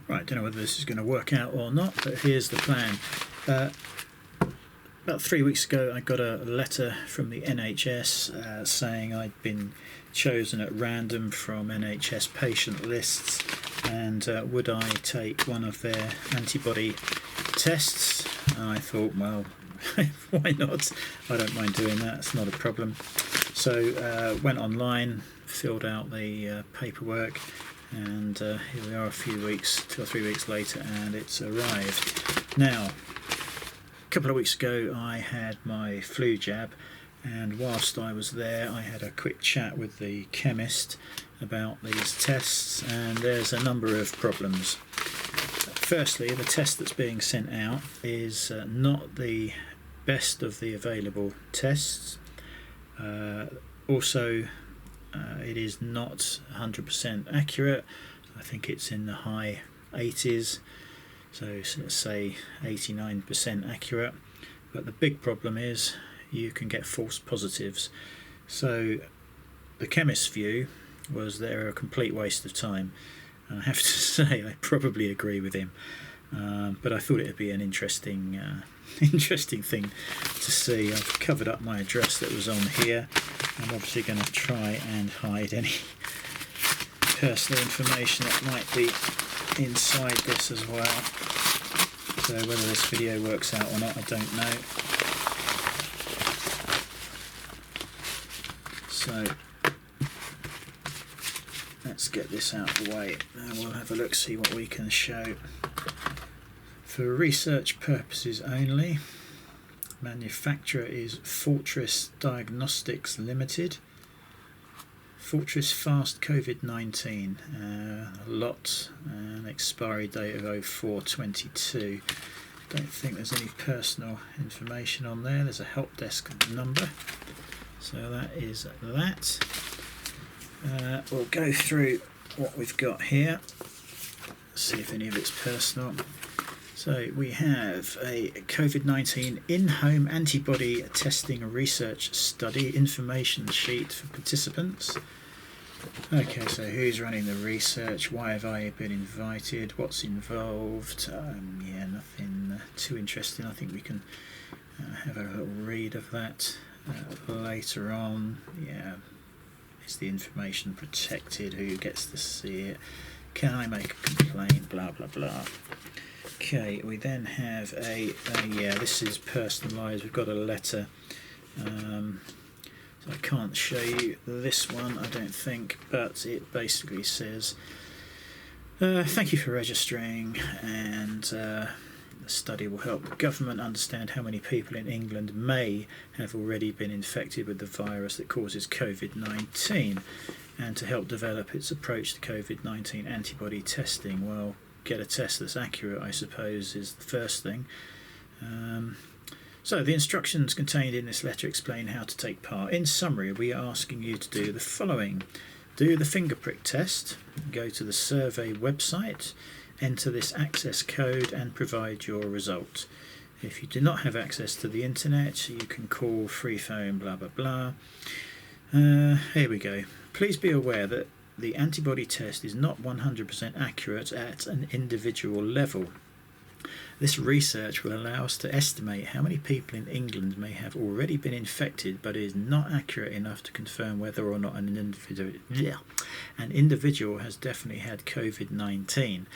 Right, don't know whether this is going to work out or not, but here's the plan. About 3 weeks ago, I got a letter from the NHS saying I'd been chosen at random from NHS patient lists, and would I take one of their antibody tests? And I thought, well, why not? I don't mind doing that, it's not a problem. So went online, filled out the paperwork, and here we are 2 or 3 weeks later, and it's arrived. Now, a couple of weeks ago I had my flu jab, and whilst I was there I had a quick chat with the chemist about these tests, and there's a number of problems. Firstly, the test that's being sent out is not the best of the available tests. Also, it is not 100% accurate. I think it's in the high 80s, so let's say 89% accurate. But the big problem is you can get false positives. So the chemist's view was they're a complete waste of time. And I have to say I probably agree with him, but I thought it would be an interesting thing to see. I've covered up my address that was on here. I'm obviously going to try and hide any personal information that might be inside this as well. So whether this video works out or not, I don't know. So let's get this out of the way and we'll have a look, see what we can show. For research purposes only. Manufacturer is Fortress Diagnostics Limited. Fortress Fast COVID-19 lot, and expiry date of 04/22. Don't think there's any personal information on there. There's a help desk number, so that is that. We'll go through what we've got here, see if any of it's personal. So we have a COVID-19 in-home antibody testing research study information sheet for participants. Okay, so who's running the research? Why have I been invited? What's involved? Yeah, nothing too interesting. I think we can have a little read of that later on. Yeah, is the information protected? Who gets to see it? Can I make a complaint? Blah, blah, blah. Okay, we then have yeah, this is personalised. We've got a letter. So I can't show you this one, I don't think, but it basically says, thank you for registering, and the study will help the government understand how many people in England may have already been infected with the virus that causes COVID-19, and to help develop its approach to COVID-19 antibody testing. Well, get a test that's accurate, I suppose, is the first thing. So the instructions contained in this letter explain how to take part. In summary, we are asking you to do the following. Do the finger prick test, go to the survey website, enter this access code and provide your result. If you do not have access to the internet, you can call free phone blah blah blah. Here we go. Please be aware that the antibody test is not 100% accurate at an individual level. This research will allow us to estimate how many people in England may have already been infected, but it is not accurate enough to confirm whether or not an individual has definitely had COVID-19.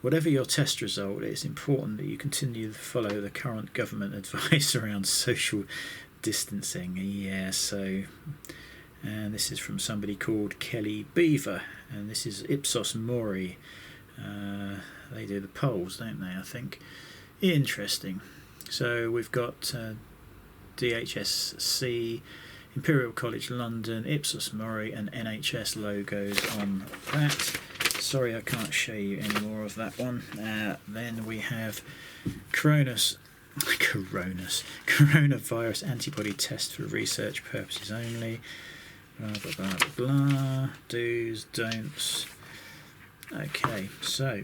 Whatever your test result, it is important that you continue to follow the current government advice around social distancing. Yeah, so... And this is from somebody called Kelly Beaver, and this is Ipsos Mori. They do the polls, don't they, I think. Interesting. So we've got DHSC, Imperial College London, Ipsos Mori and NHS logos on that. Sorry I can't show you any more of that one. Then we have coronavirus antibody test for research purposes only. Blah, blah, blah, blah. Do's, don'ts. Okay, so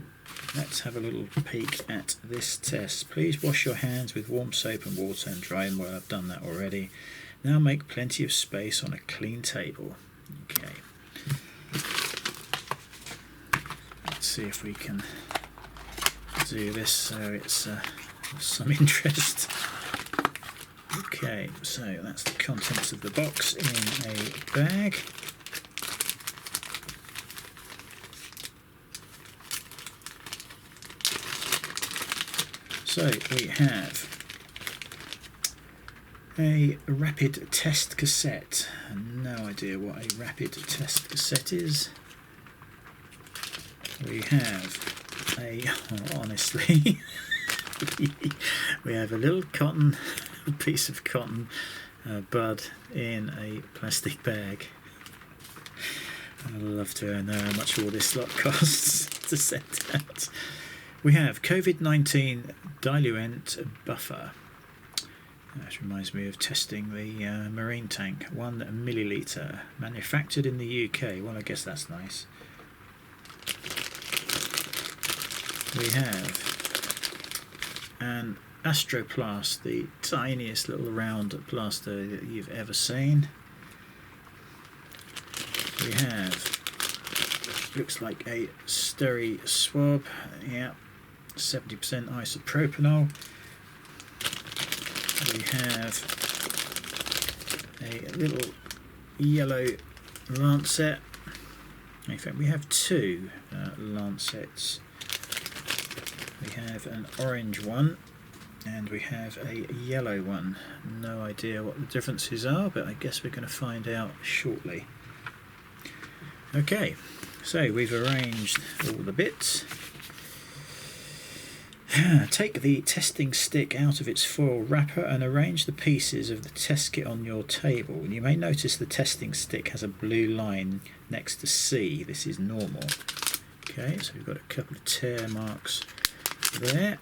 let's have a little peek at this test. Please wash your hands with warm soap and water and dry them well. I've done that already. Now make plenty of space on a clean table. Okay. Let's see if we can do this so it's of some interest. Okay, so that's the contents of the box in a bag. So we have a rapid test cassette. No idea what a rapid test cassette is. We have honestly, we have a little piece of cotton bud in a plastic bag. I'd love to know how much all this lot costs to send out. We have COVID-19 diluent buffer. That reminds me of testing the marine tank. 1 milliliter, manufactured in the UK. Well, I guess that's nice. We have an Astroplast, the tiniest little round plaster that you've ever seen. We have, looks like a Steri swab, yeah, 70% isopropanol. We have a little yellow lancet. In fact, we have 2 lancets. We have an orange one and we have a yellow one. No idea what the differences are, but I guess we're going to find out shortly. Okay, so we've arranged all the bits. Take the testing stick out of its foil wrapper and arrange the pieces of the test kit on your table. And you may notice the testing stick has a blue line next to C. This is normal. Okay, so we've got a couple of tear marks there.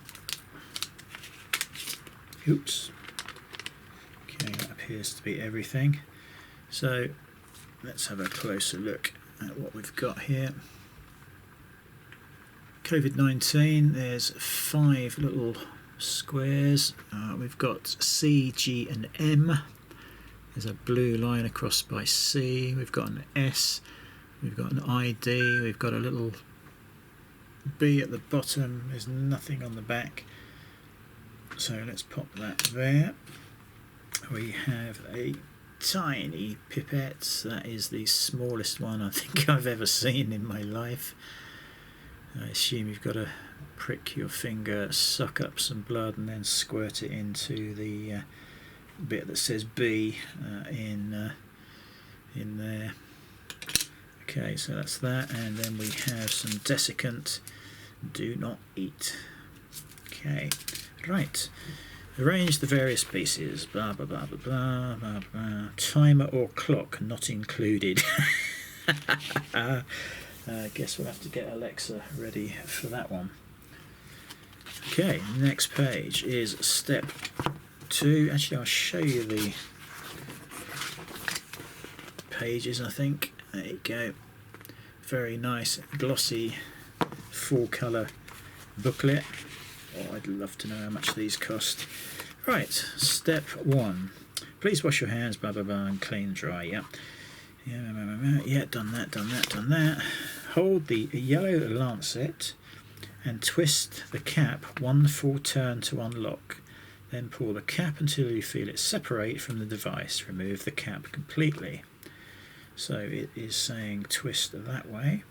Oops. Okay, that appears to be everything. So let's have a closer look at what we've got here. COVID-19, there's 5 little squares. We've got C, G and M. There's a blue line across by C. We've got an S. We've got an ID. We've got a little B at the bottom. There's nothing on the back. So let's pop that there. We have a tiny pipette. That is the smallest one I think I've ever seen in my life. I assume you've got to prick your finger, suck up some blood and then squirt it into the bit that says B in there. Okay, so that's that, and then we have some desiccant, do not eat. Okay, right. Arrange the various pieces. Blah blah blah blah blah blah blah. Timer or clock not included. Guess we'll have to get Alexa ready for that one. Okay, next page is step 2. Actually, I'll show you the pages, I think. There you go. Very nice, glossy, full colour booklet. Oh, I'd love to know how much these cost. Right, step 1. Please wash your hands, blah blah blah, and clean dry. Yeah. Yeah, done that. Hold the yellow lancet and twist the cap 1 full turn to unlock. Then pull the cap until you feel it separate from the device. Remove the cap completely. So it is saying twist that way.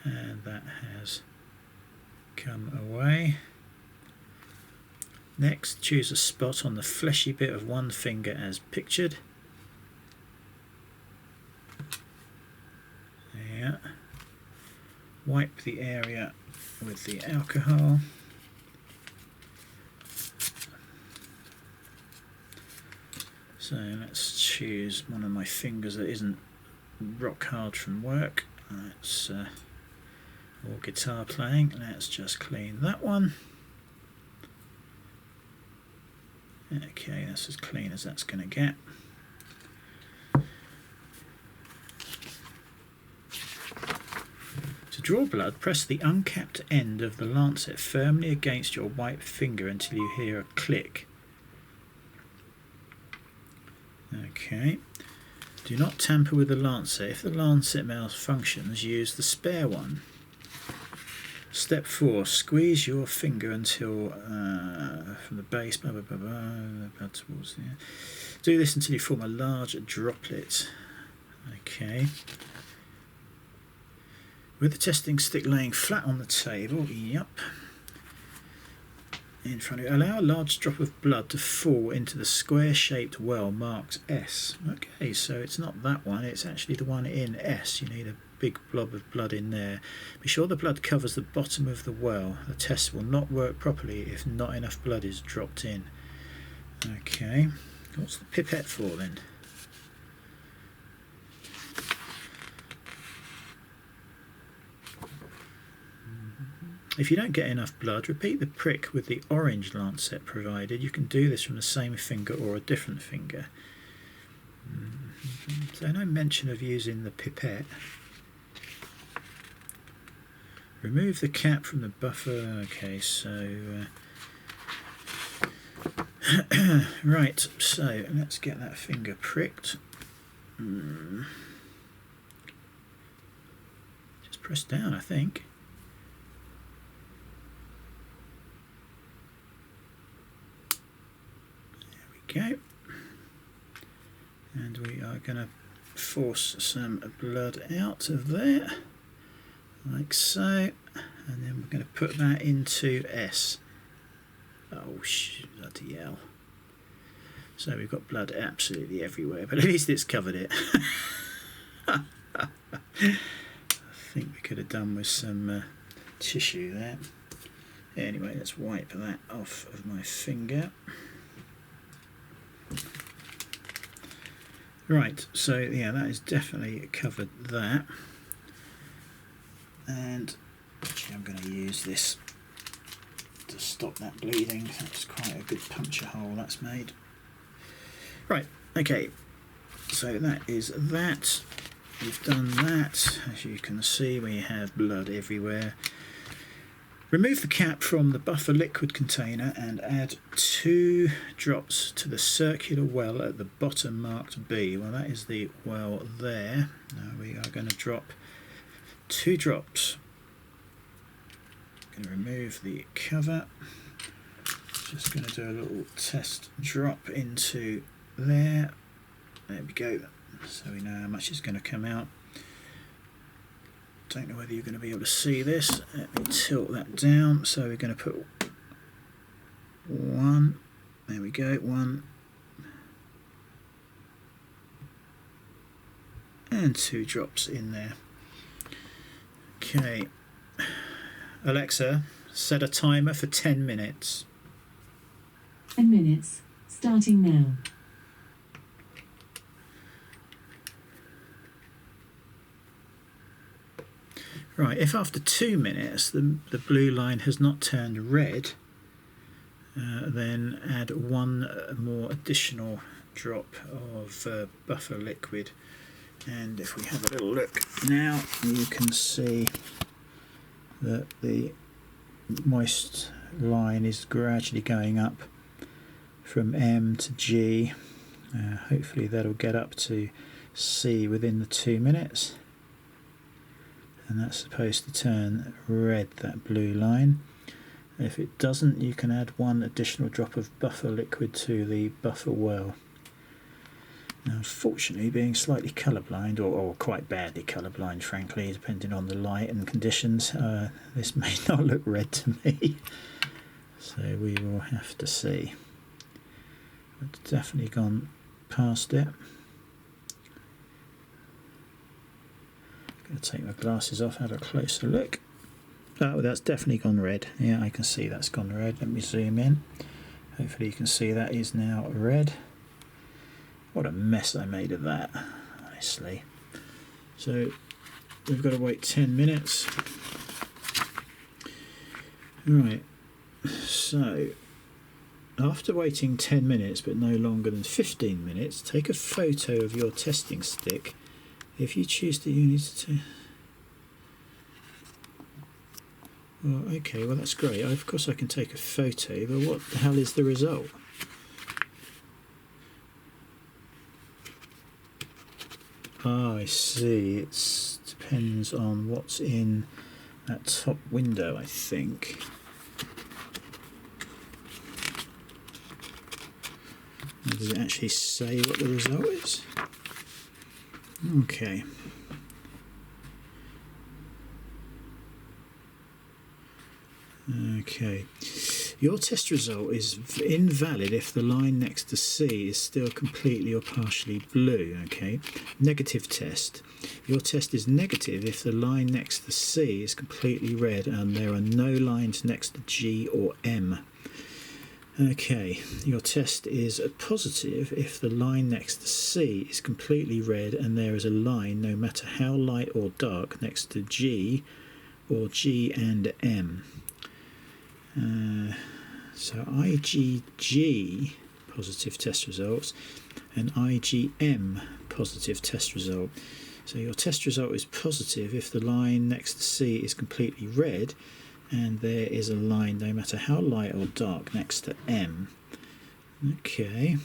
And that has come away. Next, choose a spot on the fleshy bit of one finger as pictured. Yeah. Wipe the area with the alcohol. So let's choose one of my fingers that isn't rock hard from work. That's or guitar playing. Let's just clean that one. Okay, that's as clean as that's going to get. To draw blood, press the uncapped end of the lancet firmly against your wiped finger until you hear a click. Okay. Do not tamper with the lancet. If the lancet malfunctions, use the spare one. Step 4, squeeze your finger until from the base, blah, blah, blah, blah, towards the end. Do this until you form a large droplet. Okay. With the testing stick laying flat on the table, yep. In front of you, allow a large drop of blood to fall into the square-shaped well marked S. Okay, so it's not that one, it's actually the one in S. You need a big blob of blood in there. Be sure the blood covers the bottom of the well. The test will not work properly if not enough blood is dropped in. Okay, what's the pipette for then? If you don't get enough blood, repeat the prick with the orange lancet provided. You can do this from the same finger or a different finger. So no mention of using the pipette. Remove the cap from the buffer. Okay, so right, so let's get that finger pricked. Just press down, I think. There we go. And we are going to force some blood out of there, like so, and then we're going to put that into S. Oh, bloody hell. So we've got blood absolutely everywhere, but at least it's covered it. I think we could have done with some tissue there. Anyway, let's wipe that off of my finger. Right, so yeah, that is definitely covered that. And actually I'm going to use this to stop that bleeding. That's quite a good puncture hole that's made. Right, okay, so that is that. We've done that. As you can see, we have blood everywhere. Remove the cap from the buffer liquid container and add 2 drops to the circular well at the bottom marked B. Well, that is the well there. Now we are going to drop 2 drops. I'm going to remove the cover. Just going to do a little test drop into there. There we go. So we know how much is going to come out. Don't know whether you're going to be able to see this. Let me tilt that down. So we're going to put 1. There we go. 1 and 2 drops in there. Okay. Alexa, set a timer for 10 minutes. 10 minutes, starting now. Right, if after 2 minutes the blue line has not turned red, then add 1 more additional drop of buffer liquid. And if we have a little look now, you can see that the moist line is gradually going up from M to G. Hopefully that'll get up to C within the 2 minutes. And that's supposed to turn red, that blue line. If it doesn't, you can add 1 additional drop of buffer liquid to the buffer well. Now, unfortunately, being slightly colourblind, or quite badly colourblind, frankly, depending on the light and conditions, this may not look red to me. So we will have to see. It's definitely gone past it. Going to take my glasses off, have a closer look. Oh, that's definitely gone red. Yeah, I can see that's gone red. Let me zoom in. Hopefully you can see that is now red. What a mess I made of that, honestly. So we've got to wait 10 minutes. Right, so after waiting 10 minutes but no longer than 15 minutes, take a photo of your testing stick. If you choose to use it, well, okay, well that's great. Of course I can take a photo, but what the hell is the result? Ah, I see. It depends on what's in that top window, I think. Does it actually say what the result is? Okay. Okay. Your test result is invalid if the line next to C is still completely or partially blue. Okay. Negative test. Your test is negative if the line next to C is completely red and there are no lines next to G or M. Okay, your test is positive if the line next to C is completely red and there is a line, no matter how light or dark, next to G or G and M. So IgG positive test results and IgM positive test result. So your test result is positive if the line next to C is completely red and there is a line, no matter how light or dark, next to M. Okay.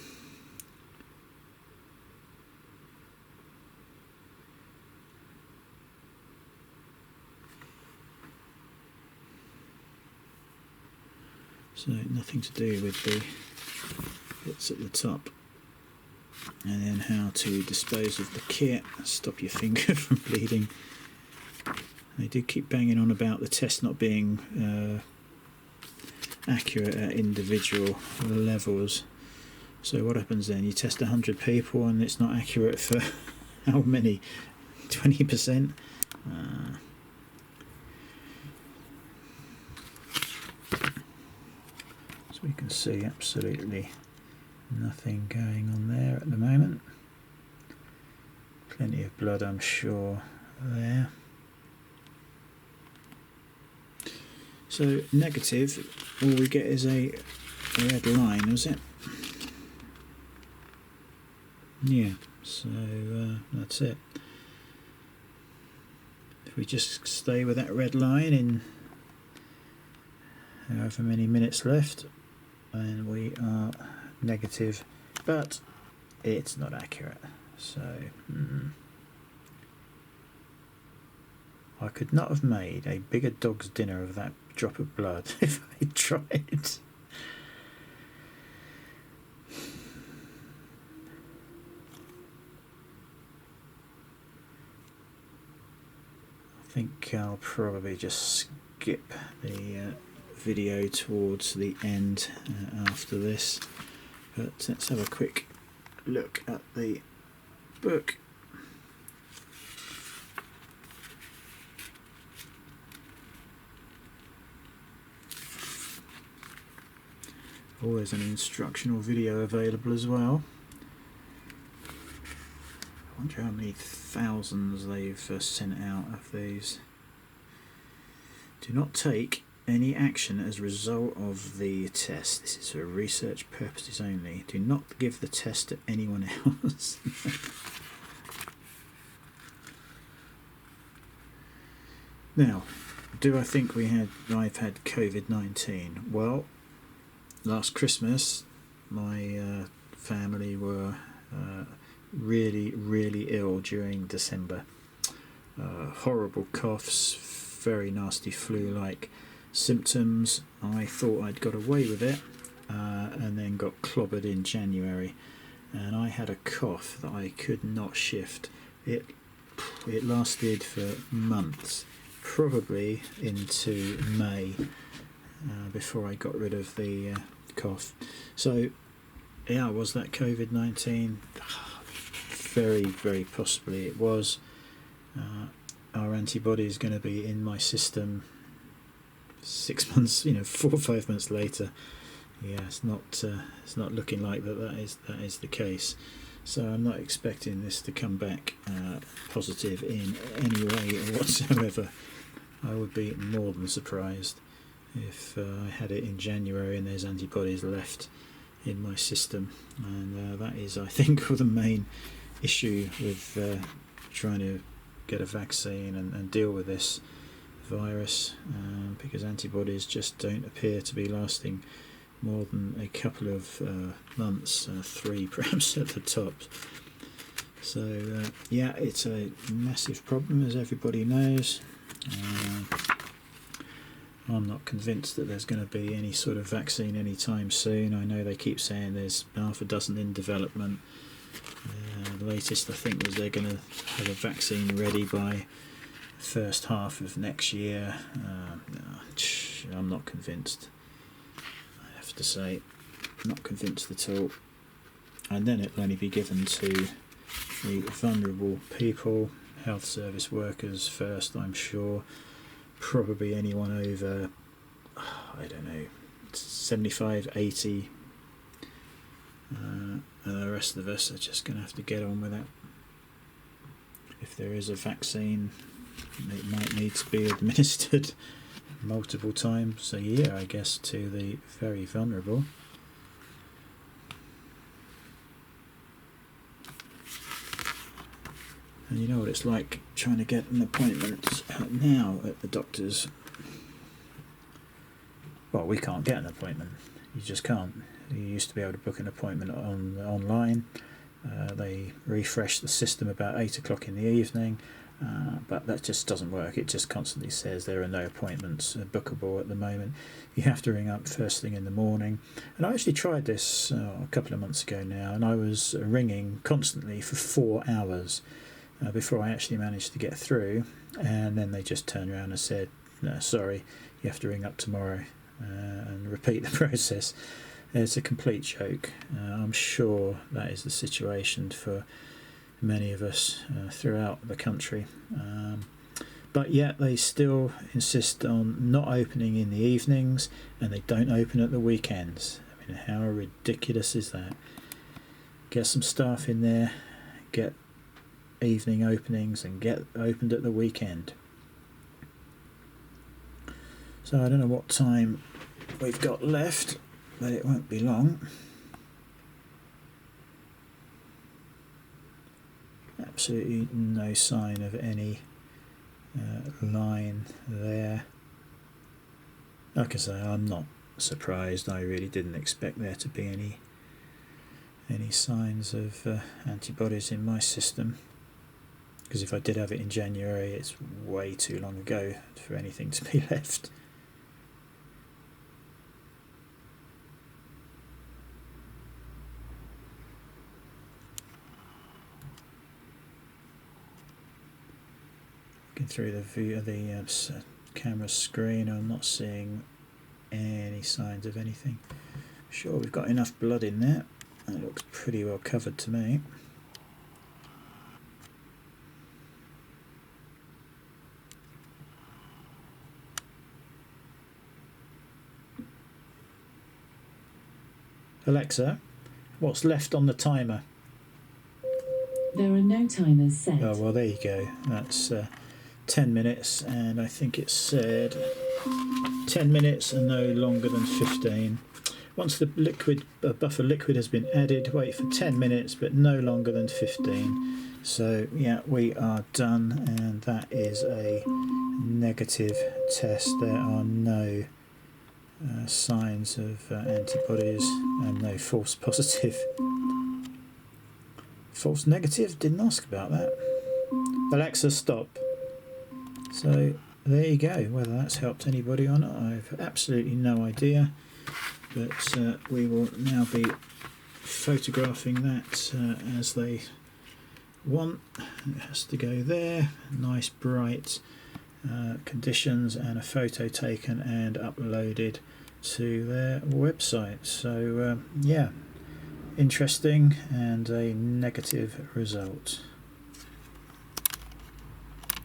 So nothing to do with the bits at the top. And then how to dispose of the kit, stop your finger from bleeding. They do keep banging on about the test not being accurate at individual levels. So what happens then? You test 100 people and it's not accurate for how many? 20%? So we can see absolutely nothing going on there at the moment. Plenty of blood, I'm sure, there. So negative, all we get is a red line, was it? Yeah, so that's it. If we just stay with that red line in however many minutes left, and we are negative, but it's not accurate. So I could not have made a bigger dog's dinner of that drop of blood if I tried. I think I'll probably just skip the video towards the end after this, but let's have a quick look at the book. Always an instructional video available as well. I wonder how many thousands they've sent out of these. Do not take any action as a result of the test. This is for research purposes only. Do not give the test to anyone else. Now, do I think I've had COVID-19? Well, last Christmas my family were really ill during December. Horrible coughs, very nasty flu-like symptoms. I thought I'd got away with it, and then got clobbered in January, and I had a cough that I could not shift. It lasted for months, probably into May, before I got rid of the cough. So yeah, was that COVID-19? Very possibly it was. Our antibody is going to be in my system 6 months, 4 or 5 months later. Yeah, it's not looking like that is the case. So I'm not expecting this to come back positive in any way whatsoever. I would be more than surprised if I had it in January and there's antibodies left in my system, and that is, I think, the main issue with trying to get a vaccine and deal with this virus, because antibodies just don't appear to be lasting more than a couple of months, 3 perhaps at the top. So yeah, it's a massive problem, as everybody knows. I'm not convinced that there's going to be any sort of vaccine anytime soon. I know they keep saying there's half a dozen in development. The latest I think was they're going to have a vaccine ready by the first half of next year. I'm not convinced, I have to say. Not convinced at all. And then it will only be given to the vulnerable people, health service workers first, I'm sure. Probably anyone over, I don't know, 75, 80. And the rest of us are just going to have to get on with it. If there is a vaccine, it might need to be administered multiple times a year, I guess, to the very vulnerable. And you know what it's like trying to get an appointment now at the doctor's. Well, we can't get an appointment. You just can't. You used to be able to book an appointment online. They refresh the system about 8 o'clock in the evening, but that just doesn't work. It just constantly says there are no appointments bookable at the moment. You have to ring up first thing in the morning. And I actually tried this a couple of months ago now, and I was ringing constantly for 4 hours before I actually managed to get through. And then they just turned around and said, "No, sorry, you have to ring up tomorrow," and repeat the process. It's a complete joke. I'm sure that is the situation for many of us throughout the country. But yet they still insist on not opening in the evenings, and they don't open at the weekends. I mean, how ridiculous is that? Get some staff in there, get evening openings, and get opened at the weekend. So I don't know what time we've got left, but it won't be long. Absolutely no sign of any line there. Like I say, I'm not surprised. I really didn't expect there to be any signs of antibodies in my system, because if I did have it in January, it's way too long ago for anything to be left. Looking through the view of the camera screen, I'm not seeing any signs of anything. Sure, we've got enough blood in there. It looks pretty well covered to me. Alexa, what's left on the timer? There are no timers set. Oh, well, there you go. That's 10 minutes, and I think it said 10 minutes and no longer than 15. Once the buffer liquid has been added, wait for 10 minutes, but no longer than 15. So, yeah, we are done, and that is a negative test. There are no signs of antibodies, and no false positive. False negative? Didn't ask about that. Alexa, stop. So there you go. Whether that's helped anybody or not, I've absolutely no idea. But we will now be photographing that as they want. It has to go there. Nice bright conditions, and a photo taken and uploaded to their website. So yeah, interesting, and a negative result.